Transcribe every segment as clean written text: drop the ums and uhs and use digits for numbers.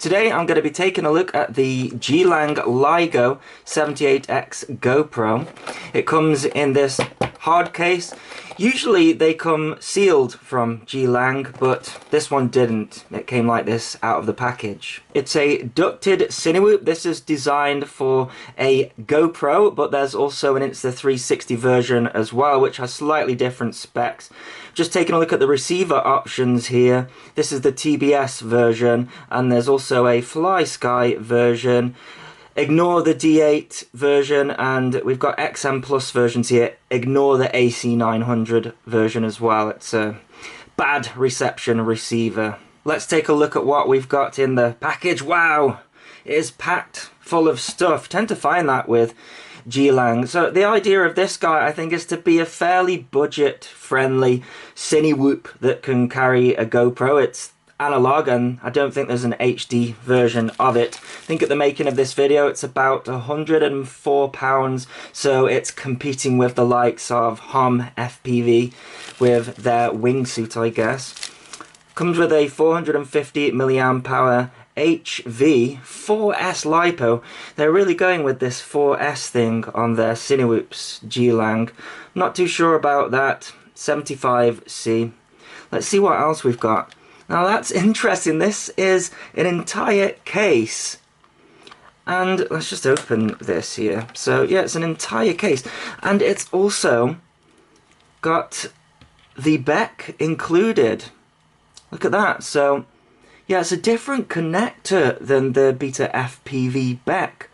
Today I'm going to be taking a look at the G-Lang Ligo 78X GoPro. It comes in this hard case. Usually they come sealed from G-Lang, but this one didn't. It came like this out of the package. It's a ducted Cinewoop. This is designed for a GoPro, but there's also an Insta360 version as well, which has slightly different specs. Just taking a look at the receiver options here. This is the TBS version, and there's also a FlySky version. Ignore the D8 version, and we've got XM Plus versions here. Ignore the AC900 version as well. It's a bad reception receiver. Let's take a look at what we've got in the package. Wow, it is packed full of stuff. Tend to find that with G-Lang. So the idea of this guy, I think, is to be a fairly budget-friendly Cinewoop that can carry a GoPro. It's analog, and I don't think there's an HD version of it. I think at the making of this video it's about £104, so it's competing with the likes of HOM FPV with their wingsuit, I guess. Comes with a 450 milliamp hour HV 4S LiPo. They're really going with this 4S thing on their Cinewoops G-Lang. Not too sure about that. 75C. Let's see what else we've got. Now that's interesting. This is an entire case. And let's just open this here. So yeah, it's an entire case. And it's also got the Beck included. Look at that. So yeah, it's a different connector than the Beta FPV Beck.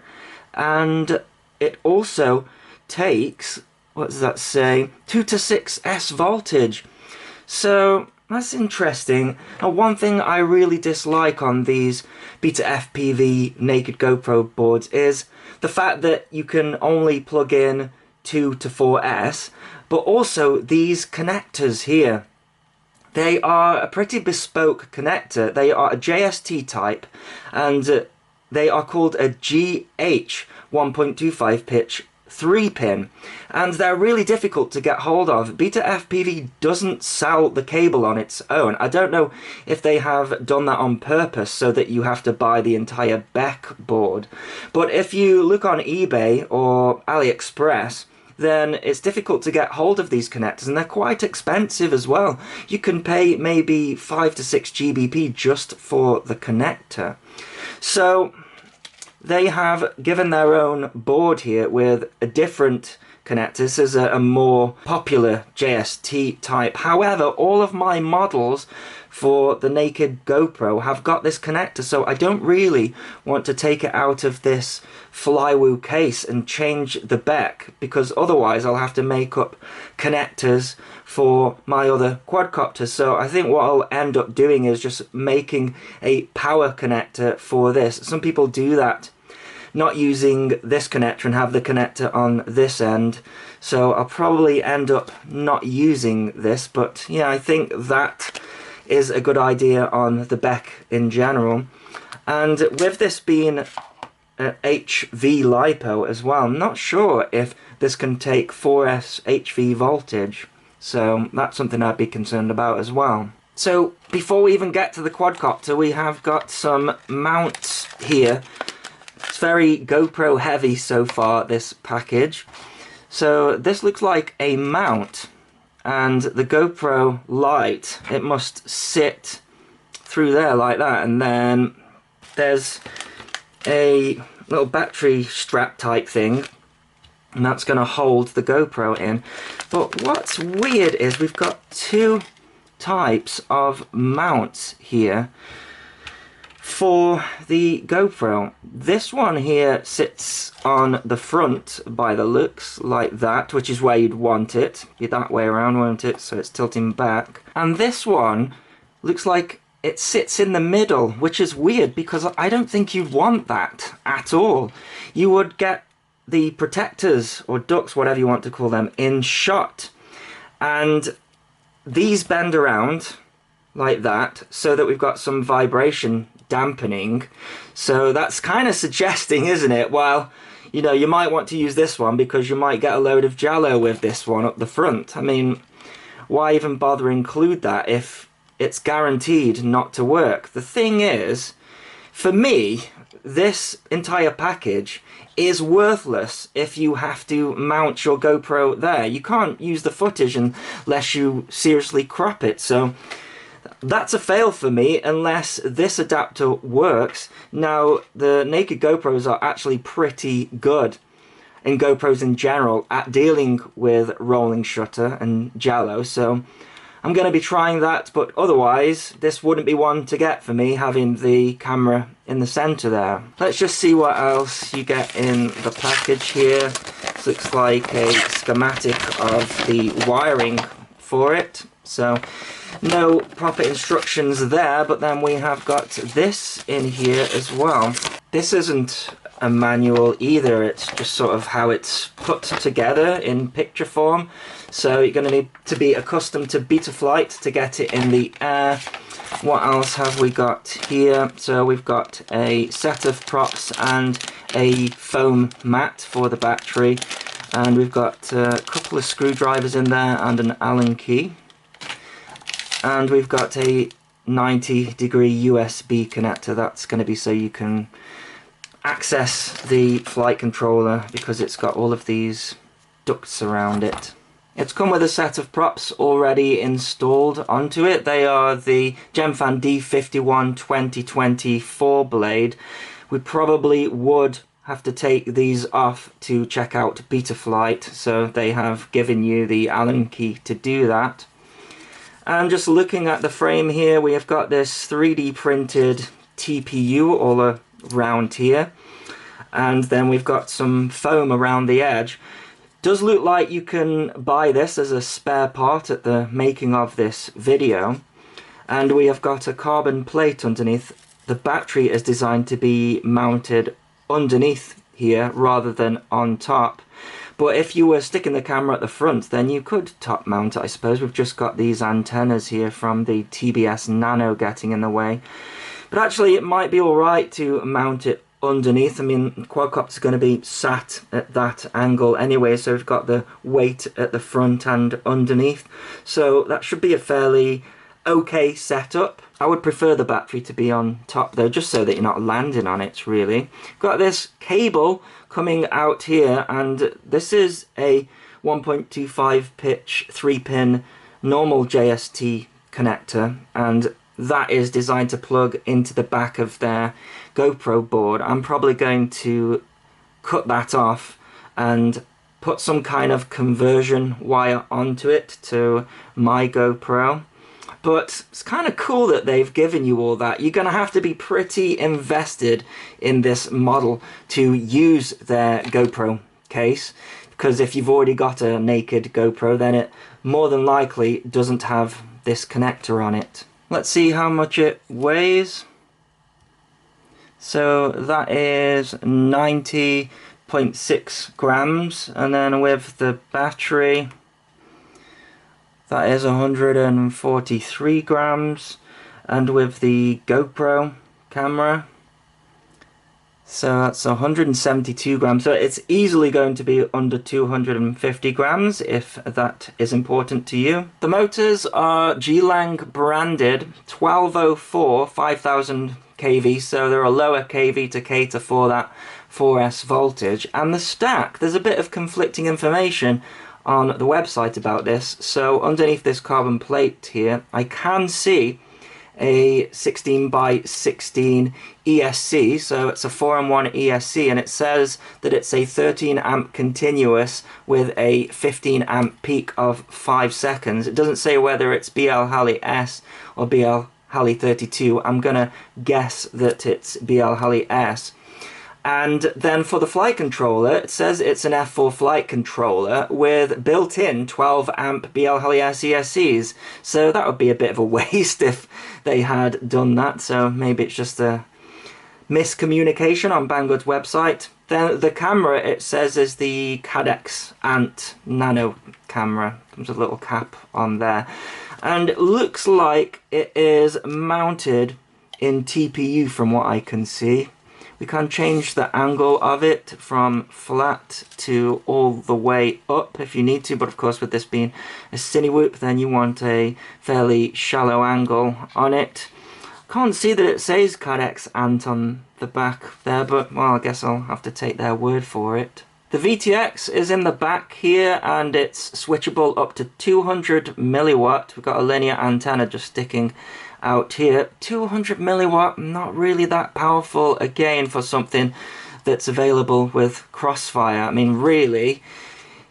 And it also takes, what does that say? 2 to 6S voltage. So that's interesting. Now, one thing I really dislike on these Beta FPV naked GoPro boards is the fact that you can only plug in 2 to 4S, but also these connectors here. They are a pretty bespoke connector. They are a JST type, and they are called a GH 1.25 pitch 3-pin, and they're really difficult to get hold of. Beta FPV doesn't sell the cable on its own. I don't know if they have done that on purpose so that you have to buy the entire Beck board, but if you look on eBay or AliExpress, then it's difficult to get hold of these connectors, and they're quite expensive as well. You can pay maybe 5 to 6 GBP just for the connector. So they have given their own board here with a different connector. This is a more popular JST type. However, all of my models for the naked GoPro have got this connector, so I don't really want to take it out of this Flywoo case and change the Beck, because otherwise I'll have to make up connectors for my other quadcopters. So I think what I'll end up doing is just making a power connector for this. Some people do that, not using this connector, and have the connector on this end. So I'll probably end up not using this, but yeah, I think that is a good idea on the Beck in general. And with this being an HV LiPo as well, I'm not sure if this can take 4S HV voltage, so that's something I'd be concerned about as well. So before we even get to the quadcopter, we have got some mounts here. It's very GoPro heavy so far, this package. So this looks like a mount, and the GoPro light, it must sit through there like that, and then there's a little battery strap type thing, and that's going to hold the GoPro in. But what's weird is we've got two types of mounts here for the GoPro. This one here sits on the front by the looks, like that, which is where you'd want it. Be that way around, won't it? So it's tilting back. And this one looks like it sits in the middle, which is weird, because I don't think you'd want that at all. You would get the protectors, or ducts, whatever you want to call them, in shot. And these bend around like that, so that we've got some vibration dampening. So that's kind of suggesting, isn't it? Well, you know, you might want to use this one because you might get a load of jello with this one up the front. I mean, why even bother include that if it's guaranteed not to work? The thing is, For me, this entire package is worthless if you have to mount your GoPro there. You can't use the footage unless you seriously crop it, so that's a fail for me unless this adapter works. Now, the naked GoPros are actually pretty good, and GoPros in general, at dealing with rolling shutter and jello, so I'm going to be trying that, but otherwise this wouldn't be one to get for me, having the camera in the center there. Let's just see what else you get in the package here. This looks like a schematic of the wiring for it, so no proper instructions there, but then we have got this in here as well. This isn't a manual either, it's just sort of how it's put together in picture form. So you're going to need to be accustomed to Betaflight to get it in the air. What else have we got here? So we've got a set of props and a foam mat for the battery. And we've got a couple of screwdrivers in there and an Allen key. And we've got a 90-degree USB connector. That's going to be so you can access the flight controller because it's got all of these ducts around it. It's come with a set of props already installed onto it. They are the Gemfan D51 2024 blade. We probably would have to take these off to check out Betaflight, so they have given you the Allen key to do that. And just looking at the frame here, we have got this 3D printed TPU all around here, and then we've got some foam around the edge. Does look like you can buy this as a spare part at the making of this video. And we have got a carbon plate underneath. The battery is designed to be mounted underneath here rather than on top. But if you were sticking the camera at the front, then you could top mount it, I suppose. We've just got these antennas here from the TBS Nano getting in the way. But actually it might be alright to mount it underneath. I mean, quadcopter's going to be sat at that angle anyway, so we've got the weight at the front and underneath. So that should be a fairly okay setup. I would prefer the battery to be on top though, just so that you're not landing on it really. Got this cable coming out here, and this is a 1.25 pitch 3-pin normal JST connector, and that is designed to plug into the back of their GoPro board. I'm probably going to cut that off and put some kind of conversion wire onto it to my GoPro. But it's kind of cool that they've given you all that. You're going to have to be pretty invested in this model to use their GoPro case, because if you've already got a naked GoPro, then it more than likely doesn't have this connector on it. Let's see how much it weighs. So that is 90.6 grams, and then with the battery, that is 143 grams, and with the GoPro camera, so that's 172 grams. So it's easily going to be under 250 grams if that is important to you. The motors are G-Lang branded 1204 5000 kV, so they're a lower kV to cater for that 4S voltage. And the stack, there's a bit of conflicting information on the website about this. So underneath this carbon plate here, I can see a 16x16 ESC, so it's a 4-in-1 ESC, and it says that it's a 13 amp continuous with a 15 amp peak of 5 seconds. It doesn't say whether it's BL Halley S or BL Halley 32. I'm gonna guess that it's BL Halley S. And then for the flight controller, it says it's an F4 flight controller with built-in 12 amp BL Halley S ESCs. So that would be a bit of a waste if they had done that. So maybe it's just a miscommunication on Banggood's website. Then the camera, it says, is the Cadex Ant Nano camera. Comes with a little cap on there. And it looks like it is mounted in TPU from what I can see. We can change the angle of it from flat to all the way up if you need to, but of course with this being a Cinewhoop, then you want a fairly shallow angle on it. Can't see that it says Cadex Ant on the back there, but well, I guess I'll have to take their word for it. The VTX is in the back here, and it's switchable up to 200 milliwatt. We've got a linear antenna just sticking out here. 200 milliwatt, not really that powerful again for something that's available with Crossfire. I mean, really,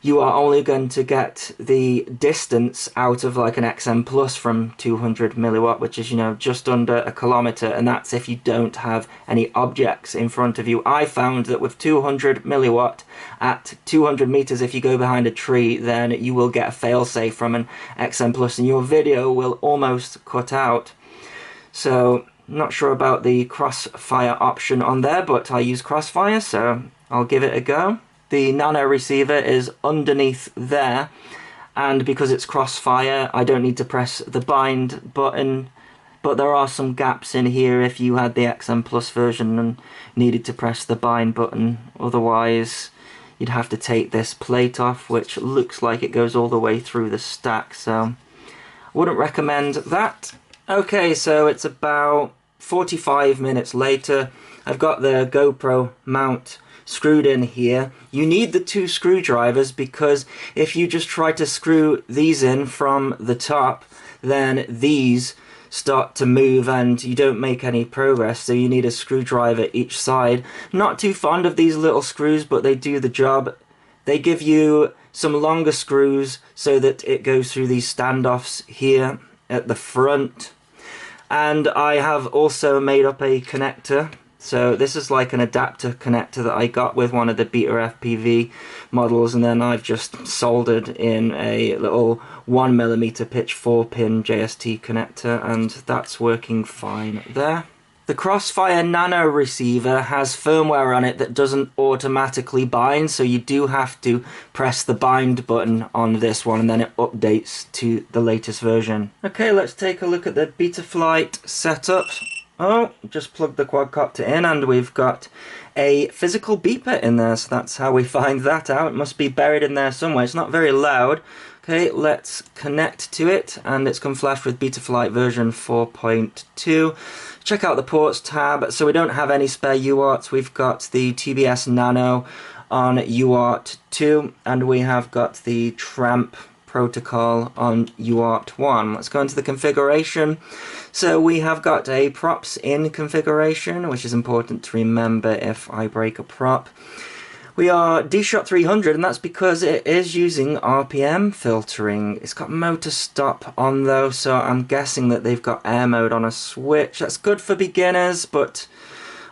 you are only going to get the distance out of like an XM Plus from 200 milliwatt, which is, you know, just under a kilometer, and that's if you don't have any objects in front of you. I found that with 200 milliwatt at 200 meters, if you go behind a tree, then you will get a failsafe from an XM Plus and your video will almost cut out. So, not sure about the Crossfire option on there, but I use Crossfire, so I'll give it a go. The nano receiver is underneath there, and because it's Crossfire, I don't need to press the bind button, but there are some gaps in here if you had the XM Plus version and needed to press the bind button. Otherwise, you'd have to take this plate off, which looks like it goes all the way through the stack, so I wouldn't recommend that. Okay, so it's about 45 minutes later. I've got the GoPro mount screwed in here. You need the two screwdrivers because if you just try to screw these in from the top, then these start to move and you don't make any progress, so you need a screwdriver each side. Not too fond of these little screws, but they do the job. They give you some longer screws so that it goes through these standoffs here at the front. And I have also made up a connector. So this is like an adapter connector that I got with one of the Beta FPV models, and then I've just soldered in a little 1mm pitch 4-pin JST connector, and that's working fine there. The Crossfire Nano receiver has firmware on it that doesn't automatically bind, so you do have to press the bind button on this one and then it updates to the latest version. Okay, let's take a look at the Betaflight setup. Oh, just plugged the quadcopter in and we've got a physical beeper in there, so that's how we find that out. It must be buried in there somewhere. It's not very loud. Okay, let's connect to it, and it's come flash with Betaflight version 4.2. Check out the ports tab. So we don't have any spare UARTs. We've got the TBS Nano on UART 2, and we have got the Tramp protocol on UART 1. Let's go into the configuration. So we have got a props in configuration, which is important to remember if I break a prop. We are D-Shot 300, and that's because it is using RPM filtering. It's got motor stop on though, so I'm guessing that they've got air mode on a switch. That's good for beginners, but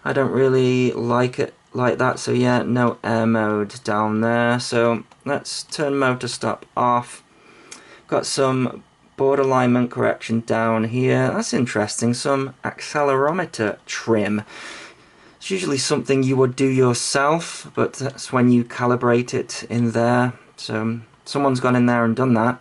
I don't really like it like that, so yeah, no air mode down there. So let's turn motor stop off. Got some board alignment correction down here. That's interesting. Some accelerometer trim. It's usually something you would do yourself, but that's when you calibrate it in there. So someone's gone in there and done that.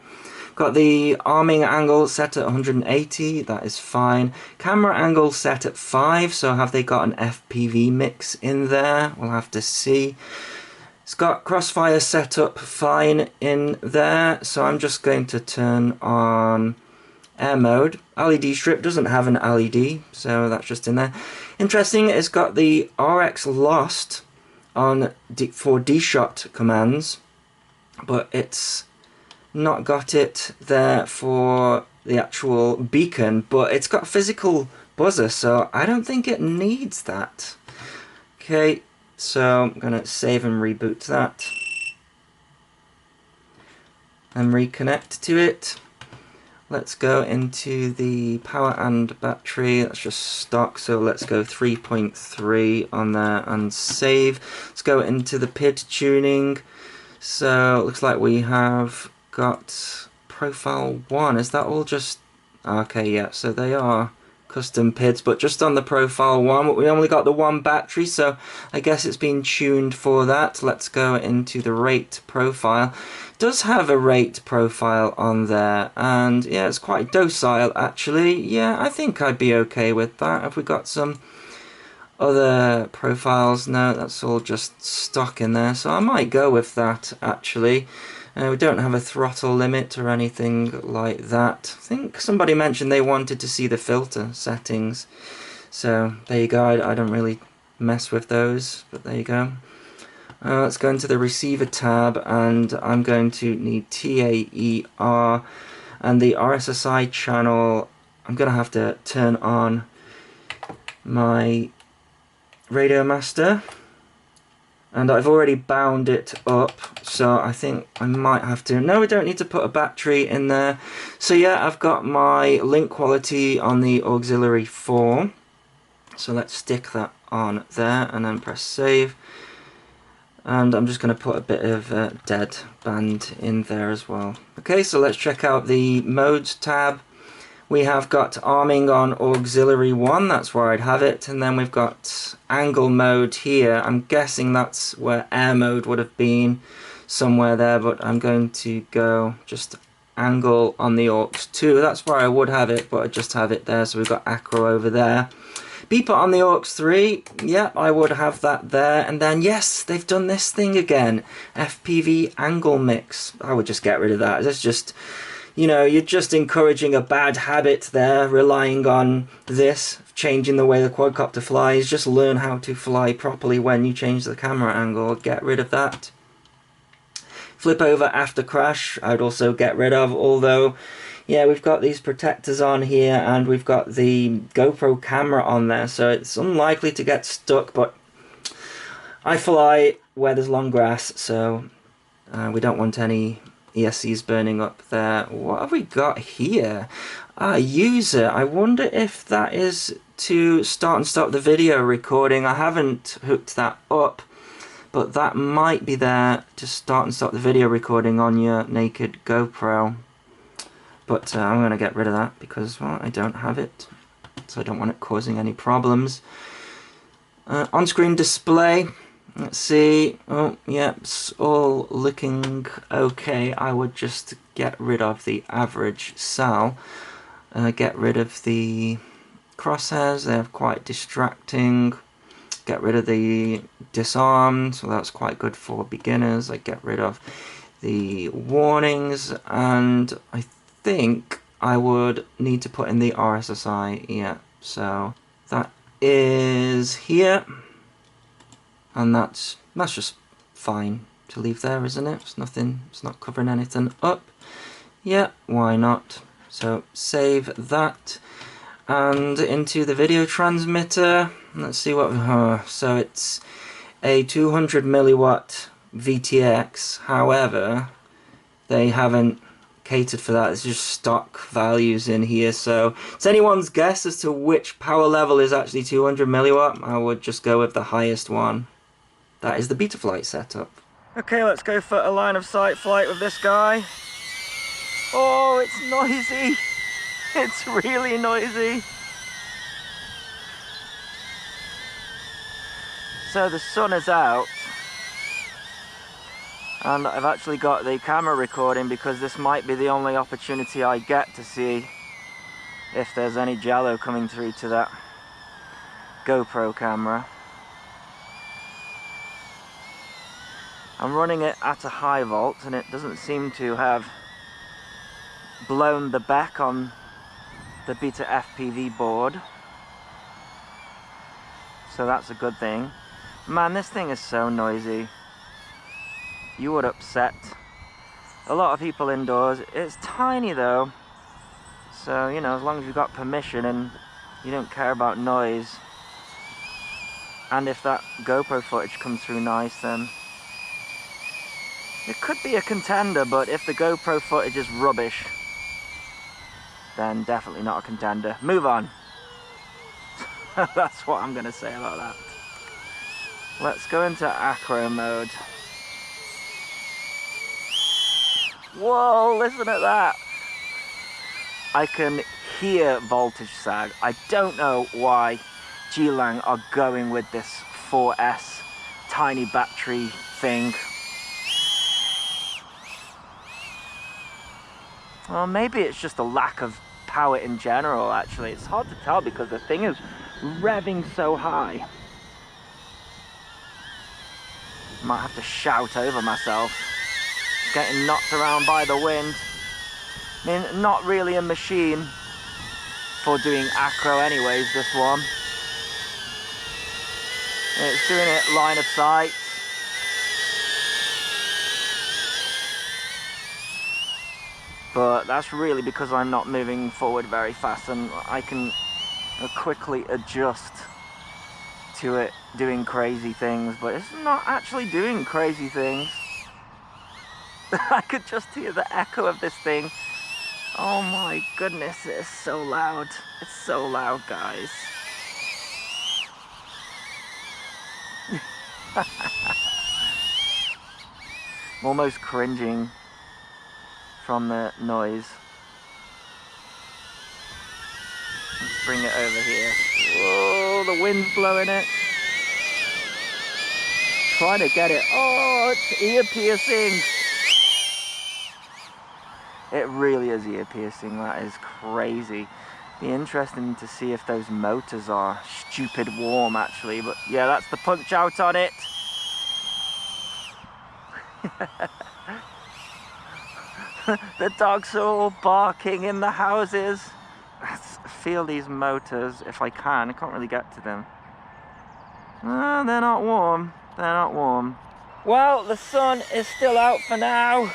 Got the arming angle set at 180, that is fine. Camera angle set at 5, so have they got an FPV mix in there? We'll have to see. It's got Crossfire set up fine in there, so I'm just going to turn on air mode. LED strip doesn't have an LED, so that's just in there. Interesting, it's got the RX lost on for D-Shot commands, but it's not got it there for the actual beacon, but it's got physical buzzer, so I don't think it needs that. Okay, so I'm going to save and reboot that and reconnect to it. Let's go into the power and battery. That's just stock, so let's go 3.3 on there and save. Let's go into the PID tuning. So it looks like we have got profile 1. Is that all just... Okay, yeah, so they are custom PIDs, but just on the profile 1. We only got the one battery, so I guess it's been tuned for that. Let's go into the rate profile. It does have a rate profile on there, and yeah, it's quite docile actually. Yeah, I think I'd be okay with that. Have we got some other profiles? No, that's all just stock in there, so I might go with that actually. We don't have a throttle limit or anything like that. I think somebody mentioned they wanted to see the filter settings. So there you go, I don't really mess with those, but there you go. Let's go into the receiver tab, and I'm going to need TAER, and the RSSI channel, I'm going to have to turn on my Radio Master, and I've already bound it up, so I think I might have to, no, we don't need to put a battery in there. So yeah, I've got my link quality on the auxiliary 4, so let's stick that on there and then press save. And I'm just going to put a bit of dead band in there as well. Okay, so let's check out the modes tab. We have got arming on auxiliary 1, that's where I'd have it, and then we've got angle mode here. I'm guessing that's where air mode would have been, somewhere there, but I'm going to go just angle on the aux 2. That's where I would have it, but I just have it there, so we've got acro over there. Beeper on the aux 3, yeah, I would have that there, and then yes, they've done this thing again, FPV angle mix. I would just get rid of that. That's just, you know, you're just encouraging a bad habit there, relying on this, changing the way the quadcopter flies. Just learn how to fly properly when you change the camera angle. Get rid of that. Flip over after crash, I'd also get rid of, although, yeah, we've got these protectors on here, and we've got the GoPro camera on there, so it's unlikely to get stuck, but I fly where there's long grass, so we don't want any ESCs burning up there. What have we got here? User. I wonder if that is to start and stop the video recording. I haven't hooked that up, but that might be there to start and stop the video recording on your naked GoPro. But I'm going to get rid of that because, well, I don't have it, so I don't want it causing any problems. On-screen display, let's see. Oh, yeah, it's all looking okay. I would just get rid of the average sal. Get rid of the crosshairs, they're quite distracting. Get rid of the disarm, so that's quite good for beginners. I get rid of the warnings, and I think I would need to put in the RSSI, yeah, so that is here, and that's just fine to leave there, isn't it? It's nothing, it's not covering anything up. Yeah, why not? So save that, and into the video transmitter. Let's see what, so it's a 200 milliwatt VTX, however, they haven't catered for that. It's just stock values in here, so it's anyone's guess as to which power level is actually 200 milliwatt. I would just go with the highest one. That is the Betaflight setup. Okay, let's go for a line of sight flight with this guy. Oh, it's noisy. It's really noisy. So the sun is out, and I've actually got the camera recording because this might be the only opportunity I get to see if there's any jello coming through to that GoPro camera. I'm running it at a high volt, and it doesn't seem to have blown the back on the Beta FPV board, so that's a good thing. Man, this thing is so noisy. You would upset a lot of people indoors. It's tiny though, so you know, as long as you've got permission and you don't care about noise, and if that GoPro footage comes through nice, then it could be a contender. But if the GoPro footage is rubbish, then definitely not a contender. Move on. That's what I'm gonna say about that. Let's go into acro mode. Whoa, listen at that. I can hear voltage sag. I don't know why G-Lang are going with this 4S tiny battery thing. Well, maybe it's just a lack of power in general, actually. It's hard to tell because the thing is revving so high. Might have to shout over myself getting knocked around by the wind. I mean, not really a machine for doing acro anyways, this one. It's doing it line of sight. But that's really because I'm not moving forward very fast, and I can quickly adjust to it doing crazy things, but it's not actually doing crazy things. I could just hear the echo of this thing. Oh my goodness, it is so loud. It's so loud, guys. I'm almost cringing from the noise. Let's bring it over here. Whoa, the wind's blowing it. Trying to get it. Oh, it's ear piercing. It really is ear piercing. That is crazy. Be interesting to see if those motors are stupid warm actually, but yeah, that's the punch out on it. The dogs are all barking in the houses. Let's feel these motors if I can. I can't really get to them. Oh, they're not warm. They're not warm. Well, the sun is still out for now.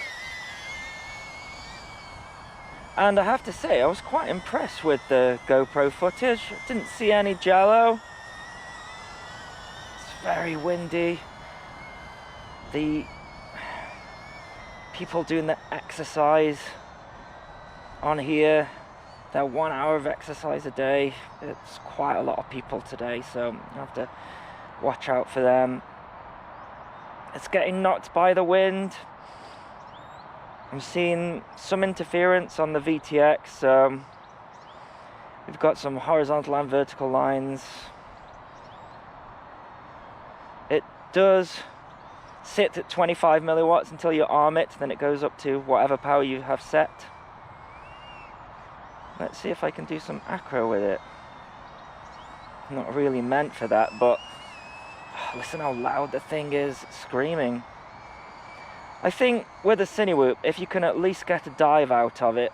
And I have to say, I was quite impressed with the GoPro footage. I didn't see any jello. It's very windy. The people doing the exercise on here, they're 1 hour of exercise a day. It's quite a lot of people today, so you have to watch out for them. It's getting knocked by the wind. I'm seeing some interference on the VTX. We've got some horizontal and vertical lines. It does sit at 25 milliwatts until you arm it, then it goes up to whatever power you have set. Let's see if I can do some acro with it. Not really meant for that, but listen how loud the thing is screaming. I think with a Cinewhoop, if you can at least get a dive out of it,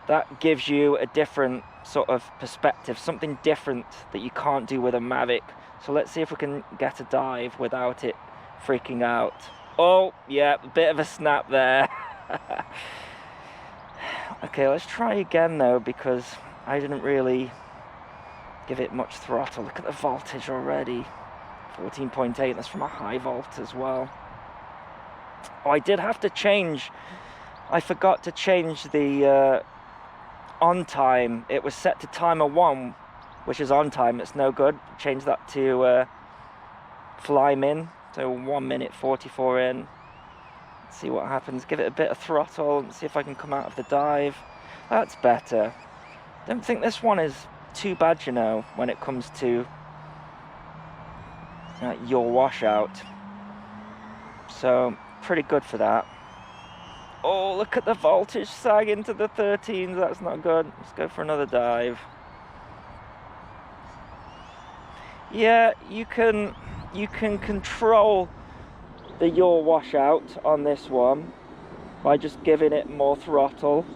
that gives you a different sort of perspective, something different that you can't do with a Mavic. So let's see if we can get a dive without it freaking out. Oh, yeah, a bit of a snap there. Okay, let's try again though, because I didn't really give it much throttle. Look at the voltage already. 14.8, that's from a high volt as well. Oh, I did have to change. I forgot to change the on time. It was set to timer 1, which is on time. It's no good. Change that to fly min, so 1 minute 44 in. Let's see what happens. Give it a bit of throttle and see if I can come out of the dive. That's better. Don't think this one is too bad, you know, when it comes to your washout. So pretty good for that. Oh, look at the voltage sag into the 13s. That's not good. Let's go for another dive. Yeah, you can control the yaw washout on this one by just giving it more throttle,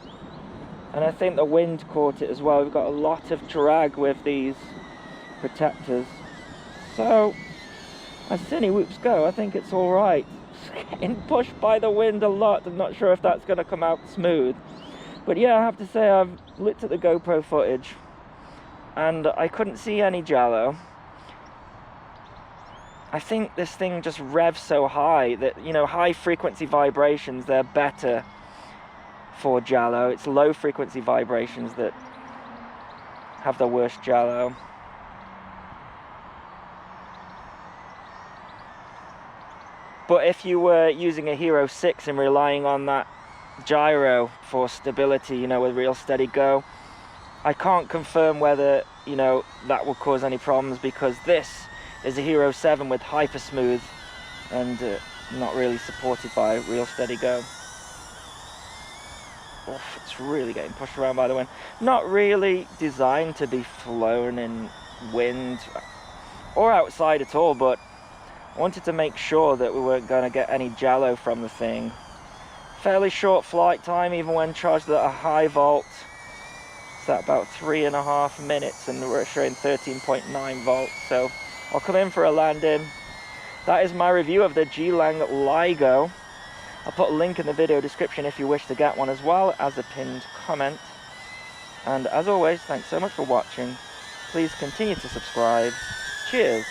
and I think the wind caught it as well. We've got a lot of drag with these protectors, so as Cinewhoops go, I think it's all right. It's getting pushed by the wind a lot. I'm not sure if that's going to come out smooth, but yeah, I have to say I've looked at the GoPro footage and I couldn't see any jello. I think this thing just revs so high that, you know, high frequency vibrations, they're better for jello. It's low frequency vibrations that have the worst jello. But if you were using a Hero 6 and relying on that gyro for stability, you know, with real steady go, I can't confirm whether, you know, that will cause any problems, because this is a Hero 7 with hyper smooth and not really supported by real steady go. Oof, it's really getting pushed around by the wind. Not really designed to be flown in wind or outside at all, but I wanted to make sure that we weren't going to get any jello from the thing. Fairly short flight time, even when charged at a high volt. It's at about 3.5 minutes, and we're showing 13.9 volts. So I'll come in for a landing. That is my review of the G-Lang Ligo. I'll put a link in the video description if you wish to get one, as well as a pinned comment. And as always, thanks so much for watching. Please continue to subscribe. Cheers.